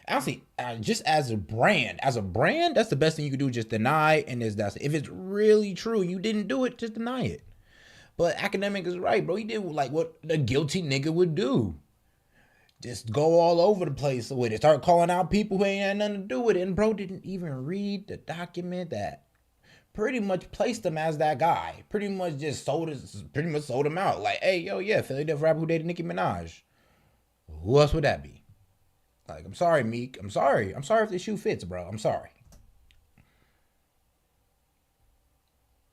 Honestly, just as a brand, that's the best thing you can do. Just deny, and if it's really true, you didn't do it, just deny it. But Academic is right, bro. He did like what a guilty nigga would do. Just go all over the place with it. Start calling out people who ain't had nothing to do with it. And bro didn't even read the document that pretty much placed him as that guy. Pretty much sold him out. Like, hey, Philadelphia rapper who dated Nicki Minaj. Who else would that be? Like, I'm sorry, Meek. I'm sorry if the shoe fits, bro. I'm sorry.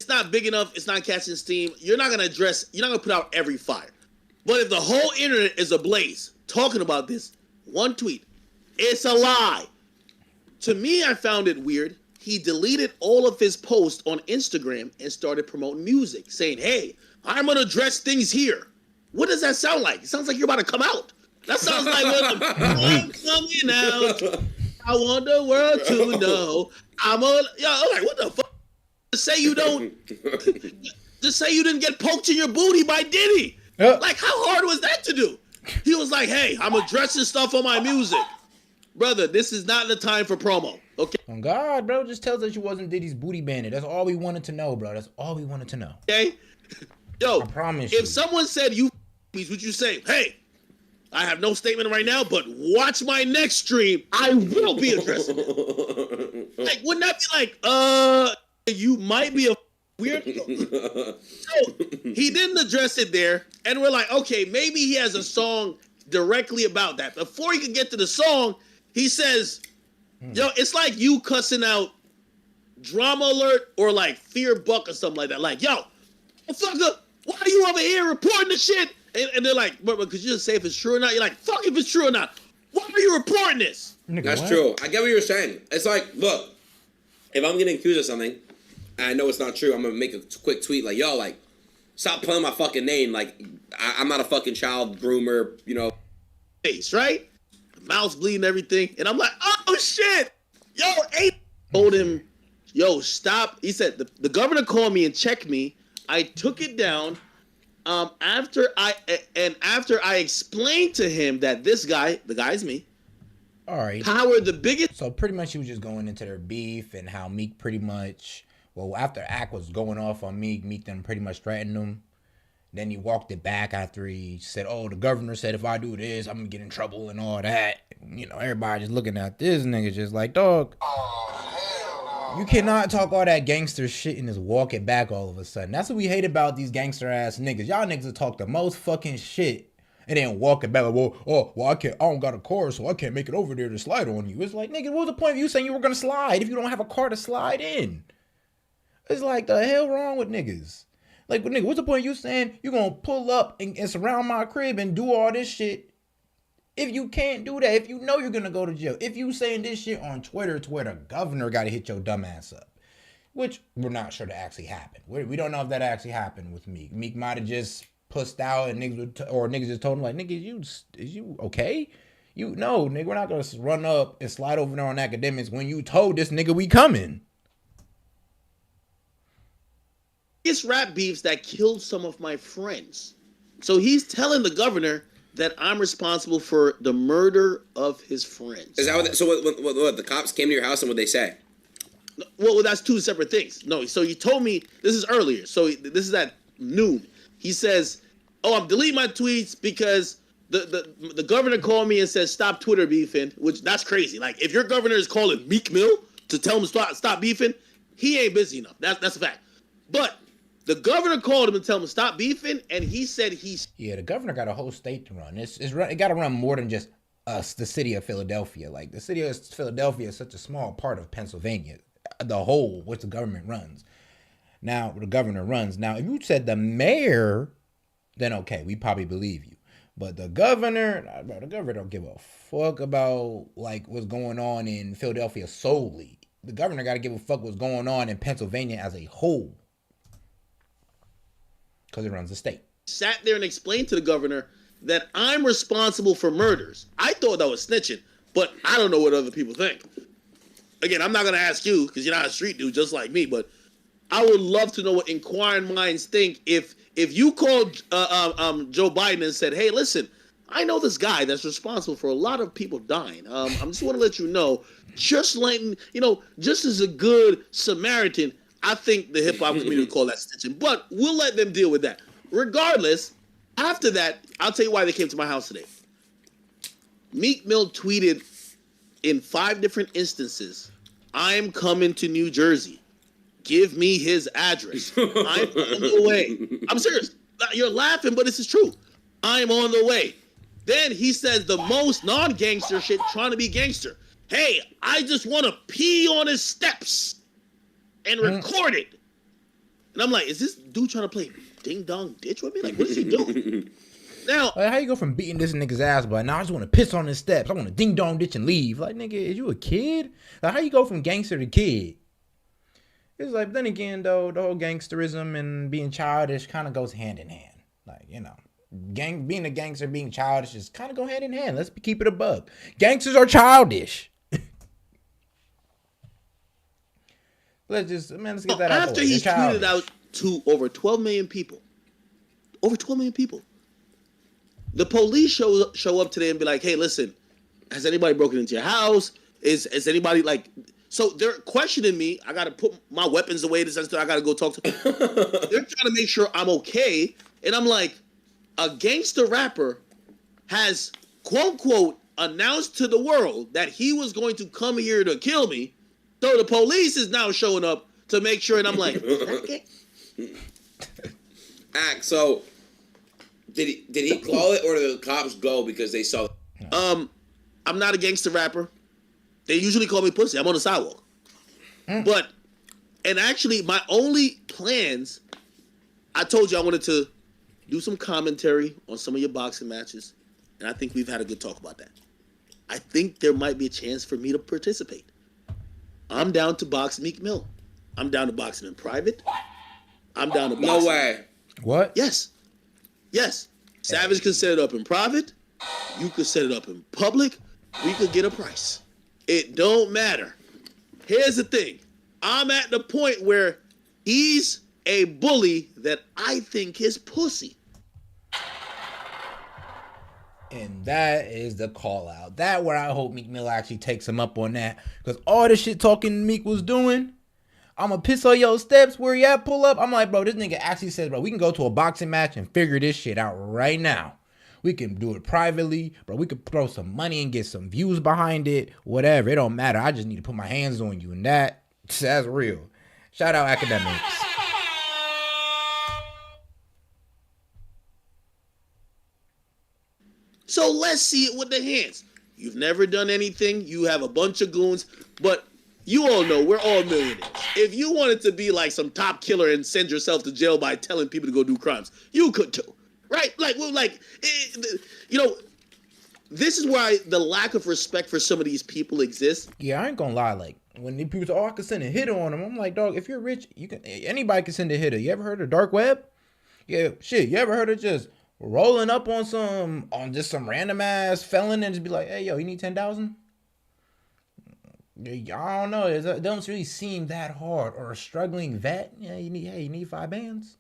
It's not big enough. It's not catching steam. You're not going to put out every fire. But if the whole internet is ablaze talking about this one tweet, it's a lie. To me, I found it weird. He deleted all of his posts on Instagram and started promoting music, saying, hey, I'm going to address things here. What does that sound like? It sounds like you're about to come out. That sounds like when I'm coming out. I want the world to know. I'm like, what the fuck? Just say you didn't get poked in your booty by Diddy. Yep. Like, how hard was that to do? He was like, hey, I'm addressing stuff on my music. Brother, this is not the time for promo. Okay. Oh God, bro, just tells us you wasn't Diddy's booty bandit. That's all we wanted to know, bro. That's all we wanted to know. Okay. Yo, I promise if someone said you would you say, hey, I have no statement right now, but watch my next stream. I will be addressing it. Like, wouldn't that be like, you might be a weird. So he didn't address it there, and we're like, okay, maybe he has a song directly about that. Before he could get to the song, he says, yo, it's like you cussing out Drama Alert or like Fear Buck or something like that. Like, yo, motherfucker, why are you over here reporting the shit? And they're like, but could you just say if it's true or not? You're like, fuck if it's true or not. Why are you reporting this? That's true. I get what you're saying. It's like, look, if I'm getting accused of something, and I know it's not true, I'm going to make a quick tweet like, yo, like, stop playing my fucking name. Like, I'm not a fucking child groomer, Face, right? Mouth's bleeding, everything. And I'm like, oh, shit. Yo, Aiden told him, yo, stop. He said, the governor called me and checked me. I took it down. After I explained to him that this guy, the guy's me, All right. Power the biggest. So pretty much he was just going into their beef and how Meek pretty much, well, after Act was going off on Meek then pretty much threatened him. Then he walked it back after he said, oh, the governor said if I do this, I'm going to get in trouble and all that. You know, everybody just looking at this nigga just like, dog, you cannot talk all that gangster shit and just walk it back all of a sudden. That's what we hate about these gangster ass niggas. Y'all niggas will talk the most fucking shit and then walk it back like, well, I don't got a car, so I can't make it over there to slide on you. It's like, nigga, what was the point of you saying you were going to slide if you don't have a car to slide in? It's like, the hell wrong with niggas? Like, nigga, what's the point of you saying you going to pull up and surround my crib and do all this shit if you can't do that, if you know you're going to go to jail? If you saying this shit on Twitter to where the governor got to hit your dumb ass up, which we're not sure that actually happened. We don't know if that actually happened with Meek. Meek might have just pussed out and niggas just told him like, nigga, is you okay? No, nigga, we're not going to run up and slide over there on academics when you told this nigga we coming. Biggest rap beefs that killed some of my friends. So he's telling the governor that I'm responsible for the murder of his friends. Is that what? So what? The cops came to your house and what they say? Well, that's two separate things. No, so you told me this is earlier. So this is at noon. He says, "Oh, I'm deleting my tweets because the governor called me and said stop Twitter beefing," which that's crazy. Like if your governor is calling Meek Mill to tell him to stop beefing, he ain't busy enough. That's a fact. But the governor called him and told him to stop beefing, and he said Yeah, the governor got a whole state to run. It got to run more than just us, the city of Philadelphia. Like, the city of Philadelphia is such a small part of Pennsylvania, the whole, which the government runs. Now, the governor runs. Now, if you said the mayor, then okay, we probably believe you. But the governor don't give a fuck about, like, what's going on in Philadelphia solely. The governor got to give a fuck what's going on in Pennsylvania as a whole. Because it runs the state. Sat there and explained to the governor that I'm responsible for murders. I thought that was snitching, but I don't know what other people think. Again, I'm not going to ask you because you're not a street dude just like me, but I would love to know what inquiring minds think if you called Joe Biden and said, hey, listen, I know this guy that's responsible for a lot of people dying. I just want to let you know, just as a good Samaritan, I think the hip-hop community would call that snitching, but we'll let them deal with that. Regardless, after that, I'll tell you why they came to my house today. Meek Mill tweeted in 5 different instances, I'm coming to New Jersey. Give me his address. I'm on the way. I'm serious. You're laughing, but this is true. I'm on the way. Then he says the most non-gangster shit trying to be gangster. Hey, I just want to pee on his steps and record it. And I'm like, is this dude trying to play ding dong ditch with me? Like, what is he doing? Now, like, how you go from beating this nigga's ass, but now I just want to piss on his steps. I want to ding dong ditch and leave. Like, nigga, is you a kid? Like, how you go from gangster to kid? It's like, then again, though, the whole gangsterism and being childish kind of goes hand in hand. Like, you know, being a gangster, being childish just kind of go hand in hand. Let's keep it a bug. Gangsters are childish. Let's get that out. After he tweeted out to over 12 million people, the police show up today and be like, hey, listen, has anybody broken into your house? Is anybody like... So they're questioning me. I got to put my weapons away. I got to go talk to them. They're trying to make sure I'm okay. And I'm like, a gangster rapper has, quote, quote, announced to the world that he was going to come here to kill me. So the police is now showing up to make sure. And I'm like, so did he call it or did the cops go because they saw? I'm not a gangster rapper. They usually call me pussy. I'm on the sidewalk. But, and actually, my only plans, I told you I wanted to do some commentary on some of your boxing matches. And I think we've had a good talk about that. I think there might be a chance for me to participate. I'm down to box Meek Mill. I'm down to box him in private. I'm down to box No way. What? Yes. Savage can set it up in private. You could set it up in public. We could get a price. It don't matter. Here's the thing. I'm at the point where he's a bully that I think is pussy. And that is the call out. That where I hope Meek Mill actually takes him up on that. Because all the shit talking Meek was doing, I'm going to piss on your steps where you at, pull up. I'm like, bro, this nigga actually said, bro, we can go to a boxing match and figure this shit out right now. We can do it privately, bro. We could throw some money and get some views behind it. Whatever. It don't matter. I just need to put my hands on you. And that's real. Shout out academics. So let's see it with the hands. You've never done anything. You have a bunch of goons, but you all know we're all millionaires. If you wanted to be like some top killer and send yourself to jail by telling people to go do crimes, you could too, right? This is why the lack of respect for some of these people exists. Yeah, I ain't gonna lie. Like when these people say, "Oh, I can send a hitter on them," I'm like, dog, if you're rich, anybody can send a hitter. You ever heard of dark web? Yeah, shit. You ever heard of just rolling up on just some random ass felon and just be like, "Hey, yo, you need 10,000?" I don't know. It doesn't really seem that hard. Or a struggling vet, yeah, you need 5 bands.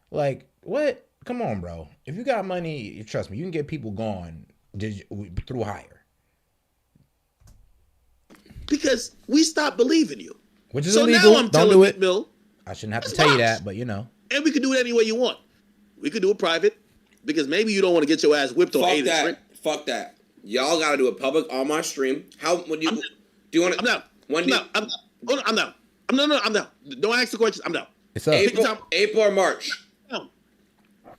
Like what? Come on, bro. If you got money, trust me, you can get people going through hire. Because we stopped believing you. Which is illegal. Now I'm Don't do it. Mill, I shouldn't have to tell you that, but you know. And we can do it any way you want. We could do it private. Because maybe you don't want to get your ass whipped on Aiden. Fuck that. Y'all gotta do it public on my stream. Do you want to? I'm down. I'm down. I'm down. Don't ask the questions. I'm down. It's up. April or March.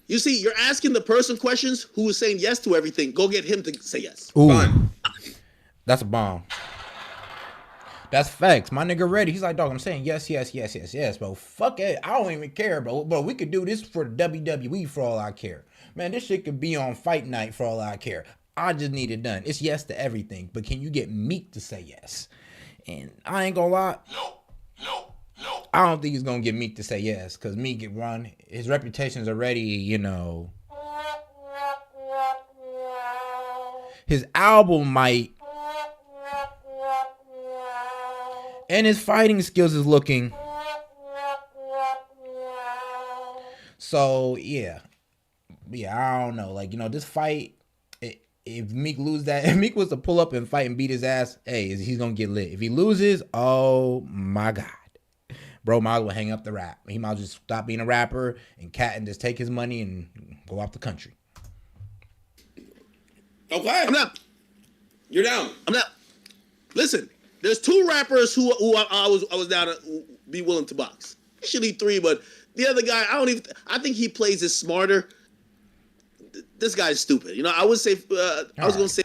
You see, you're asking the person questions who is saying yes to everything. Go get him to say yes. Ooh. Fine. That's a bomb. That's facts. My nigga ready. He's like, dog, I'm saying yes, bro. Fuck it. I don't even care, bro. Bro, we could do this for the WWE for all I care. Man, this shit could be on fight night for all I care. I just need it done. It's yes to everything. But can you get Meek to say yes? And I ain't gonna lie. No. I don't think he's gonna get Meek to say yes. Because Meek can run. His reputation's already, his album might. And his fighting skills is looking. So, yeah. I don't know. Like, this fight, if Meek lose that, if Meek was to pull up and fight and beat his ass, hey, he's going to get lit. If he loses, oh my God. Bro might as well hang up the rap. He might as well just stop being a rapper and just take his money and go out the country. Okay. I'm down. You're down. I'm down. Listen, there's 2 rappers who I was down to be willing to box. Actually 3, but the other guy, I think he plays it smarter. This guy's stupid. I would say, I was going to say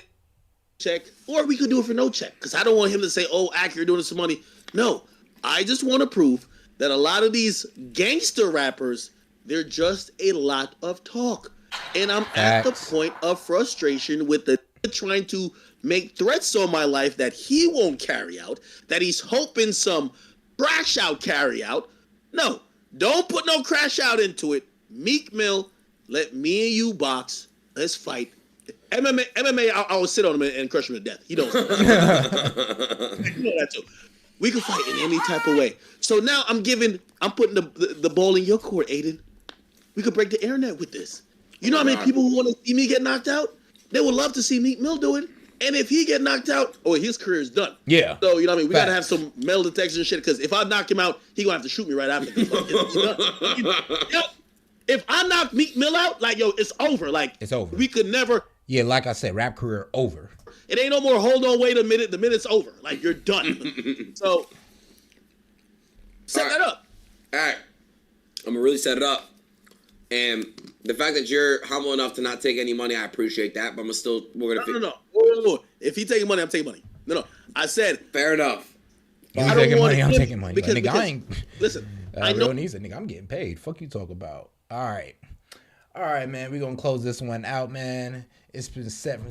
check, or we could do it for no check, because I don't want him to say, oh, Accurate doing this for money. No, I just want to prove that a lot of these gangster rappers, they're just a lot of talk. And I'm at the point of frustration with the trying to make threats on my life that he won't carry out, that he's hoping some crash out carry out. No, don't put no crash out into it. Meek Mill, let me and you box. Let's fight. MMA, I will sit on him and crush him to death. He knows. You know that too. We can fight in any type of way. So now I'm putting the ball in your court, Aiden. We could break the internet with this. You know how many people who want to see me get knocked out? They would love to see Meek Mill do it. And if he get knocked out, his career is done. Yeah. So, you know what I mean? We got to have some metal detection and shit, because if I knock him out, he going to have to shoot me right after. If I knock Meek Mill out, it's over. It's over. We could never. Yeah, like I said, rap career over. It ain't no more, hold on, wait a minute. The minute's over. You're done. So, set that up. All right. I'm going to really set it up. And the fact that you're humble enough to not take any money, I appreciate that. But we're going to... No. If he taking money, I'm taking money. No. I said... Fair enough. You taking money, I'm taking money. Because, nigga, I ain't... Listen, I know... Real needs it, nigga. I'm getting paid. Fuck you talk about. All right, man. We're going to close this one out, man. It's been set from